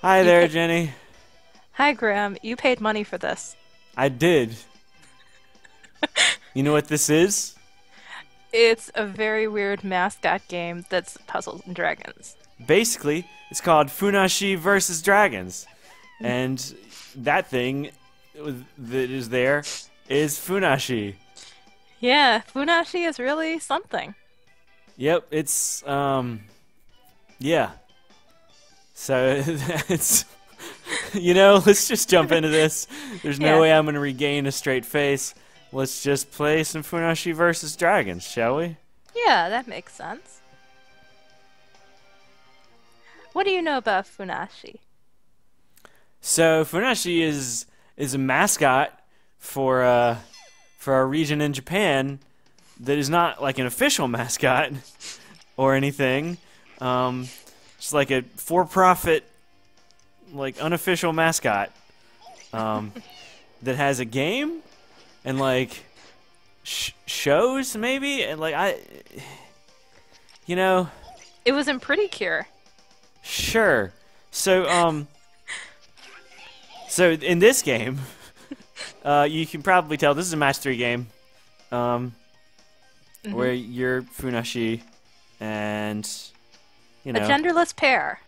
Hi You there, pay Jenny. Hi, Graham. You paid money for this. I did. You know what this is? It's a very weird mascot game that's puzzles and dragons. Basically, it's called Funassyi versus Dragons. And that thing that is there is Funassyi. Yeah, Funassyi is really something. Yep, yeah. So, it's, let's just jump into this. There's no Yeah. way I'm going to regain a straight face. Let's just play some Funassyi versus Dragons, shall we? Yeah, that makes sense. What do you know about Funassyi? So Funassyi is a mascot for our region in Japan that is not like an official mascot or anything. It's like a for-profit, like unofficial mascot that has a game and like shows maybe and like you know It was in Pretty Cure. sure. So in this game, you can probably tell this is a match 3 game, where you're Funassyi, and you A know. genderless pair.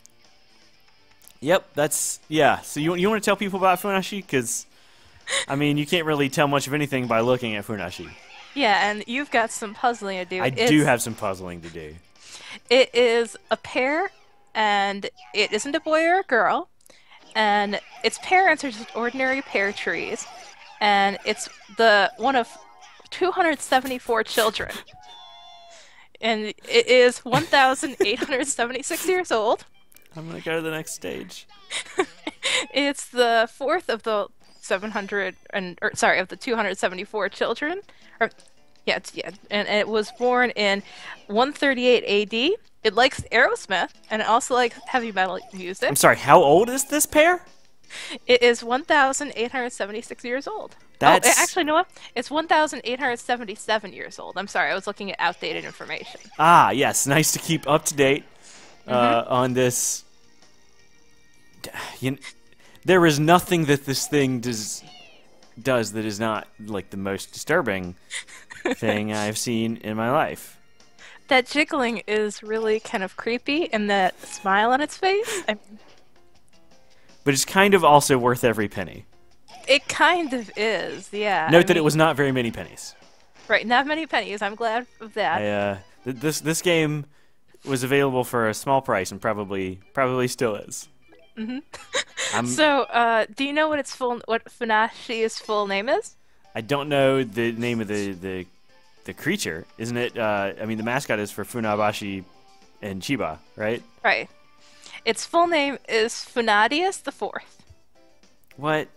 Yep, that's yeah. So you want to tell people about Funassyi? Because I mean, you can't really tell much of anything by looking at Funassyi. Yeah, and you've got some puzzling to do. I do have some puzzling to do. It is a pair, and it isn't a boy or a girl, and its parents are just ordinary pear trees, and it's the one of 274 children, and it is 1,876 years old. I'm gonna go to the next stage. It's the fourth of the 700 and or, sorry of the 274 children. Or, and it was born in 138 A.D. It likes Aerosmith and it also likes heavy metal music. I'm sorry. How old is this pair? It is 1,876 years old. That's Actually, you know what? It's 1,877 years old. I'm sorry, I was looking at outdated information. yes. Nice to keep up to date on this. You, there is nothing that this thing does that is not like the most disturbing thing I've seen in my life. That jiggling is really kind of creepy, and that smile on its face. But it's kind of also worth every penny. It kind of is, yeah. Note that it was not very many pennies. Right, not many pennies. I'm glad of that. This game was available for a small price and probably still is. So, do you know what Funashi's full name is? I don't know the name of the creature. Isn't it? I mean, the mascot is for Funabashi and Chiba, right? Right. Its full name is Funadius the Fourth. What?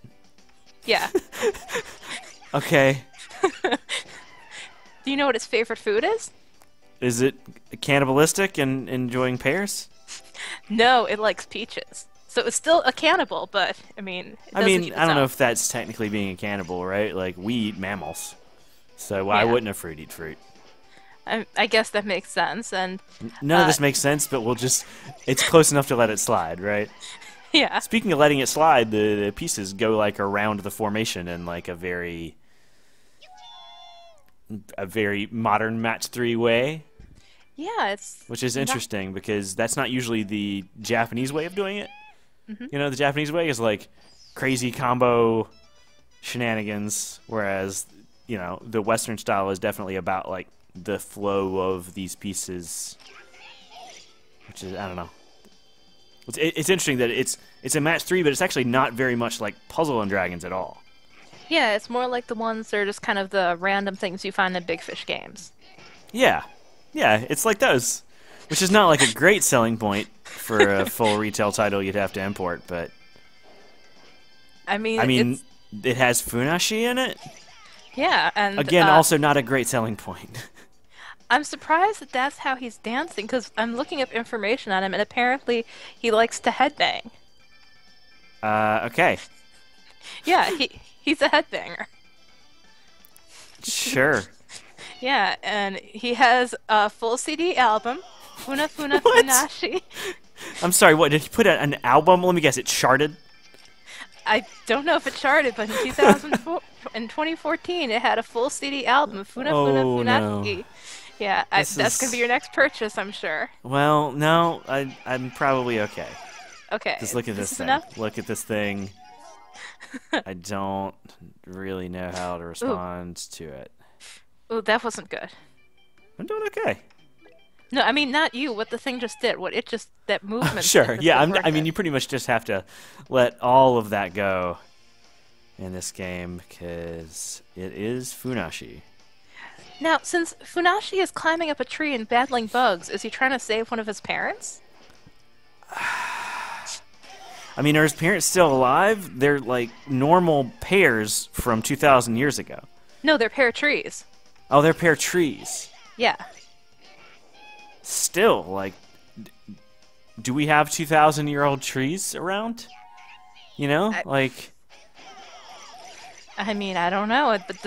Yeah. Okay. Do you know what its favorite food is? Is it cannibalistic and enjoying pears? No, it likes peaches. So it's still a cannibal, but I mean, I don't know if that's technically being a cannibal, right? Like, we eat mammals. So why wouldn't a fruit eat fruit? I guess that makes sense, and None of this makes sense, but it's close enough to let it slide, right? yeah. Speaking of letting it slide, the pieces go like around the formation in like a very modern match 3 way, Yeah, it's which is interesting because that's not usually the Japanese way of doing it. You know, the Japanese way is like crazy combo shenanigans, whereas, you know, the Western style is definitely about like the flow of these pieces, which is, I don't know. It's interesting that it's a match 3, but it's actually not very much like Puzzle and Dragons at all. Yeah, it's more like the ones that are just kind of the random things you find in Big Fish games. Yeah, it's like those, which is not like a great selling point for a full retail title you'd have to import, but I mean, it has Funassyi in it. yeah, and Again, also not a great selling point. I'm surprised that that's how he's dancing, because I'm looking up information on him, and apparently he likes to headbang. Okay. Yeah, he's a headbanger. Sure. Yeah, and he has a full CD album, Funa Funa What? Funassyi. I'm sorry, what, did he put out an album? Let me guess, it charted? I don't know if it charted, but in 2004, in 2014, it had a full CD album, Oh, no. Funassyi. Yeah, This that's gonna is... be your next purchase, I'm sure. Well, no, I'm probably okay. Okay. Just look at is this this thing. enough? Look at this thing. I don't really know how to Ooh, respond to it. ooh, that wasn't good. I'm doing okay. No, I mean not you. What the thing just did. What it just that movement. Sure, just yeah, didn't work I mean, it. you pretty much just have to let all of that go in this game, because it is Funassyi. Now, since Funassyi is climbing up a tree and battling bugs, is he trying to save one of his parents? I mean, are his parents still alive? They're like normal pears from 2,000 years ago. No, they're pear trees. Oh, they're pear trees. Yeah. Still, like, do we have 2,000-year-old trees around? You know, like... I mean, I don't know, but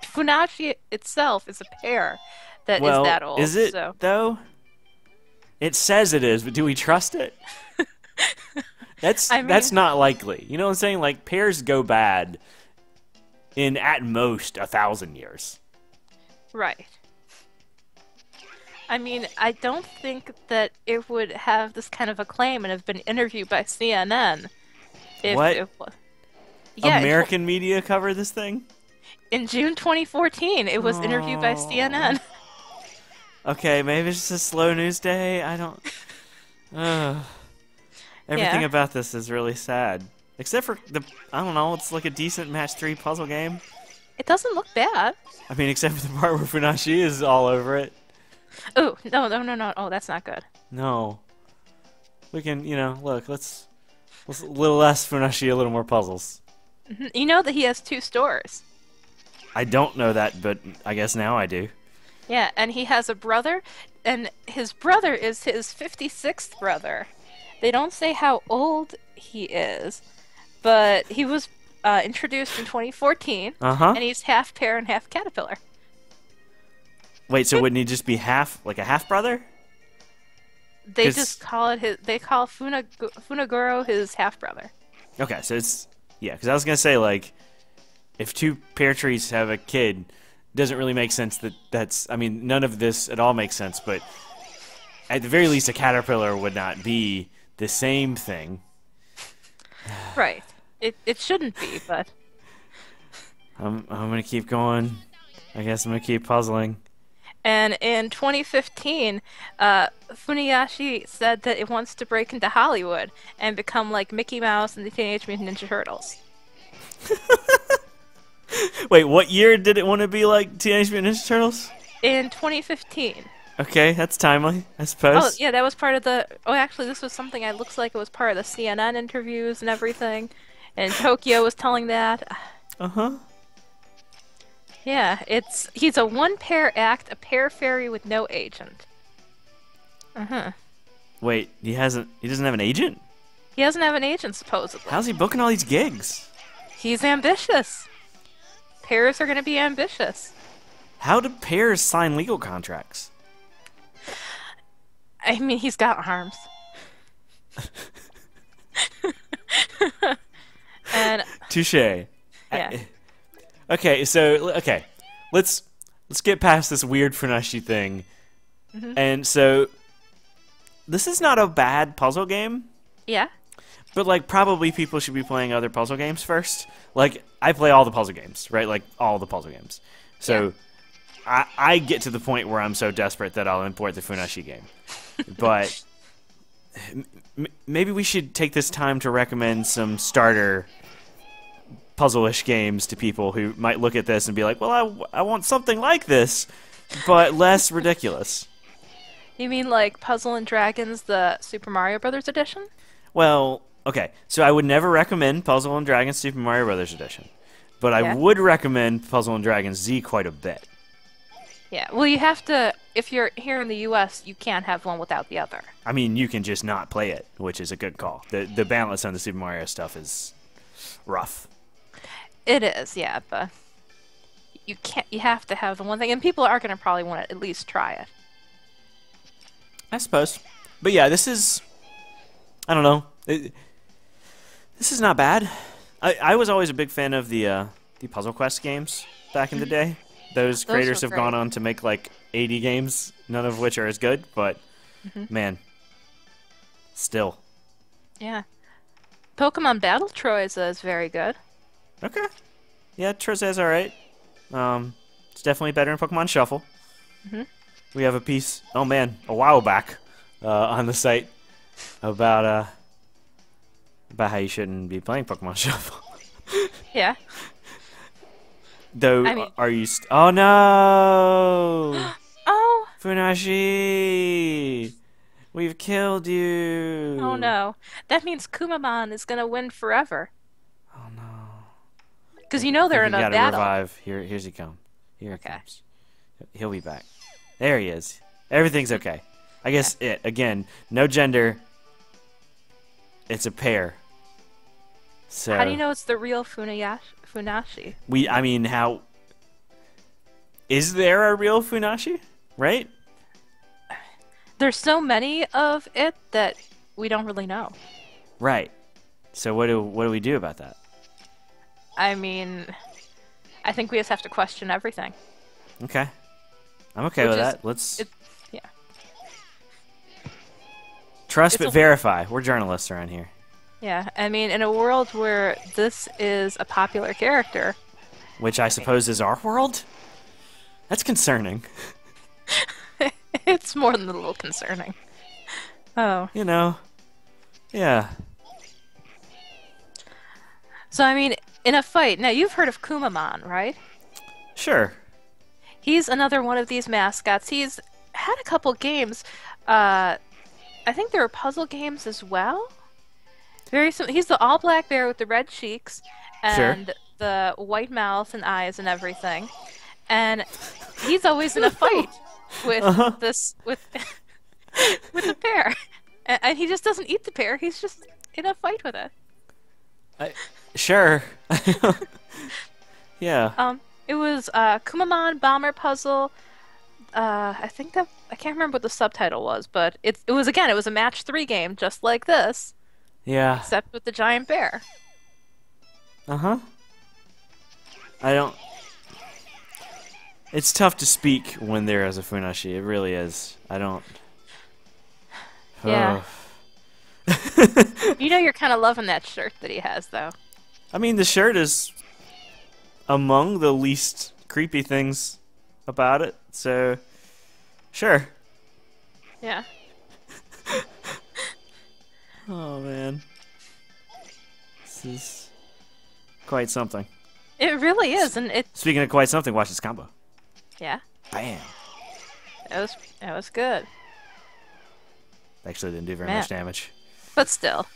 Funassyi itself is a pear that is that old. Is it, so. though? It says it is, but do we trust it? That's not likely. You know what I'm saying? Like, pears go bad in, at most, 1,000 years. Right. I mean, I don't think that it would have this kind of acclaim and have been interviewed by CNN. If What? It was. Yeah, American media covered this thing? in June 2014, it was interviewed by CNN. Okay, maybe it's just a slow news day. I don't... Everything Yeah. about this is really sad. Except for the... I don't know, it's like a decent match 3 puzzle game. It doesn't look bad. I mean, except for the part where Funassyi is all over it. Oh, no. Oh, that's not good. No. We can, you know, look, let's a little less Funassyi, a little more puzzles. You know that he has 2 stores. I don't know that, but I guess now I do. Yeah, and he has a brother, and his brother is his 56th brother. They don't say how old he is, but he was introduced in 2014, Uh-huh. and he's half pear and half caterpillar. Wait, so wouldn't he just be half, like a half-brother? They 'Cause- just call it they call Funaguro his half brother. Okay, so it's... Yeah, because I was going to say, like, if 2 pear trees have a kid, doesn't really make sense that that's... I mean, none of this at all makes sense, but at the very least, a caterpillar would not be the same thing. Right. It shouldn't be, but I'm going to keep going. I guess I'm going to keep puzzling. and in 2015, Funassyi said that it wants to break into Hollywood and become like Mickey Mouse and the Teenage Mutant Ninja Turtles. Wait, what year did it want to be like Teenage Mutant Ninja Turtles? In 2015. Okay, that's timely, I suppose. Oh, yeah, that was part of the... Oh, actually, this was something that looks like it was part of the CNN interviews and everything. And Tokyo was telling that. Uh-huh. Yeah, he's a one-pair act, a pair fairy with no agent. Uh-huh. Wait, he doesn't have an agent? He doesn't have an agent, supposedly. How's he booking all these gigs? He's ambitious. Pairs are going to be ambitious. How do pairs sign legal contracts? I mean, he's got arms. And Touche. yeah. Okay, let's get past this weird Funassyi thing. And so, this is not a bad puzzle game, Yeah. but like probably people should be playing other puzzle games first. Like I play all the puzzle games, right? Like all the puzzle games. So I get to the point where I'm so desperate that I'll import the Funassyi game. But maybe we should take this time to recommend some starter puzzle-ish games to people who might look at this and be like, well, I want something like this, but less ridiculous. You mean like Puzzle and Dragons, the Super Mario Brothers edition? Well, okay, so I would never recommend Puzzle and Dragons Super Mario Brothers edition, but I Yeah. would recommend Puzzle and Dragons Z quite a bit. Yeah. Well, you have to. If you're here in the U.S., you can't have one without the other. I mean, you can just not play it, which is a good call. The balance on the Super Mario stuff is rough. It is, yeah, but you can't. You have to have the one thing, and people are going to probably want to at least try it. I suppose. But yeah, this is, I don't know. This is not bad. I was always a big fan of the Puzzle Quest games back in the day. Those creators have gone on to make like 80 games, none of which are as good, but man, still. Yeah. Pokemon Battle Troyes is very good. Okay. Yeah, Troze's alright. It's definitely better than Pokemon Shuffle. We have a piece, oh man, a while back on the site about how you shouldn't be playing Pokemon Shuffle. Yeah. Though, I mean, are you? Oh no! oh. Funassyi, we've killed you. Oh no. That means Kumamon is gonna win forever. Oh no! Because you know they're in a gotta battle. Revive. Here's he come. Here he Okay. comes. He'll be back. There he is. Everything's okay. I guess again, no gender. It's a pair. So How do you know it's the real Funassyi? I mean, how is there a real Funassyi? Right? There's so many of it that we don't really know. Right. So what do we do about that? I mean, I think we just have to question everything. Okay. I'm okay with that. Yeah. Trust but verify. We're journalists around here. Yeah, I mean, in a world where this is a popular character. Which I suppose is our world? That's concerning. It's more than a little concerning. Oh. You know. Yeah. So, I mean, in a fight, now you've heard of Kumamon, right? Sure. He's another one of these mascots. He's had a couple games. I think there are puzzle games as well. He's the all-black bear with the red cheeks and the white mouth and eyes and everything. And he's always in a fight with with the bear. And he just doesn't eat the bear. He's just in a fight with it. Sure. Yeah. It was Kumamon Bomber Puzzle. I can't remember what the subtitle was, but it was a match 3 game just like this. Yeah. Except with the giant bear. Uh-huh. It's tough to speak when there is a Funassyi. It really is. I don't... Yeah. You know you're kind of loving that shirt that he has, though. I mean, the shirt is among the least creepy things about it, so... Sure. Yeah. Oh, man. This is quite something. It really is, and it... Speaking of quite something, watch this combo. Yeah. Bam. That was good. Actually didn't do very much damage. But still.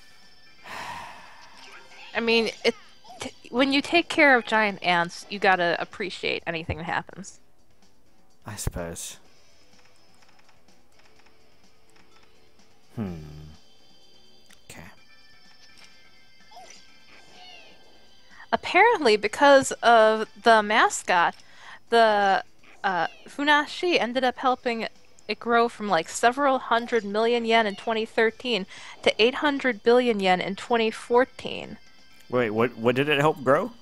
I mean, when you take care of giant ants, you gotta appreciate anything that happens. I suppose. Okay. Apparently, because of the mascot, the Funassyi ended up helping it grow from like several hundred million yen in 2013 to 800 billion yen in 2014. Wait, what did it help grow?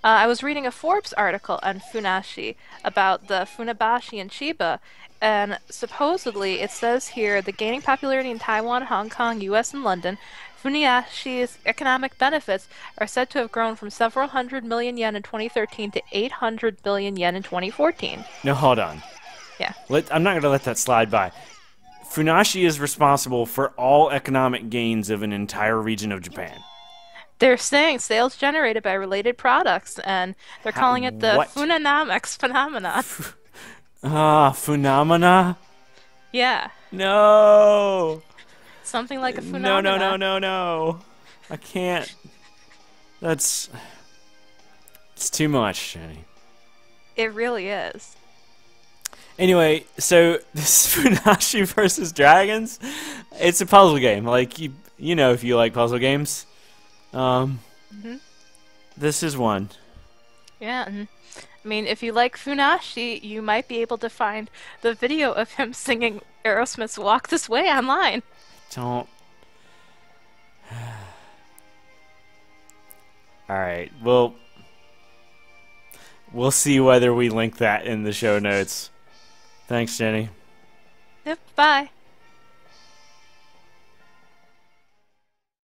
I was reading a Forbes article on Funassyi about the Funabashi and Chiba, and supposedly it says here the gaining popularity in Taiwan, Hong Kong, US, and London, Funassyi's economic benefits are said to have grown from several hundred million yen in 2013 to 800 billion yen in 2014. No, hold on. Yeah. I'm not going to let that slide by. Funassyi is responsible for all economic gains of an entire region of Japan. They're saying sales generated by related products, and they're calling it the Funanomics phenomenon. Phenomena? Yeah. No! Something like a phenomenon. No. I can't. It's too much, Jenny. It really is. Anyway, so this Funassyi versus Dragons, it's a puzzle game. Like, you know if you like puzzle games. This is one. Yeah, and I mean, if you like Funassyi, you might be able to find the video of him singing Aerosmith's Walk This Way online. Don't. All right. Well, we'll see whether we link that in the show notes. Thanks, Jenny. Yep, bye.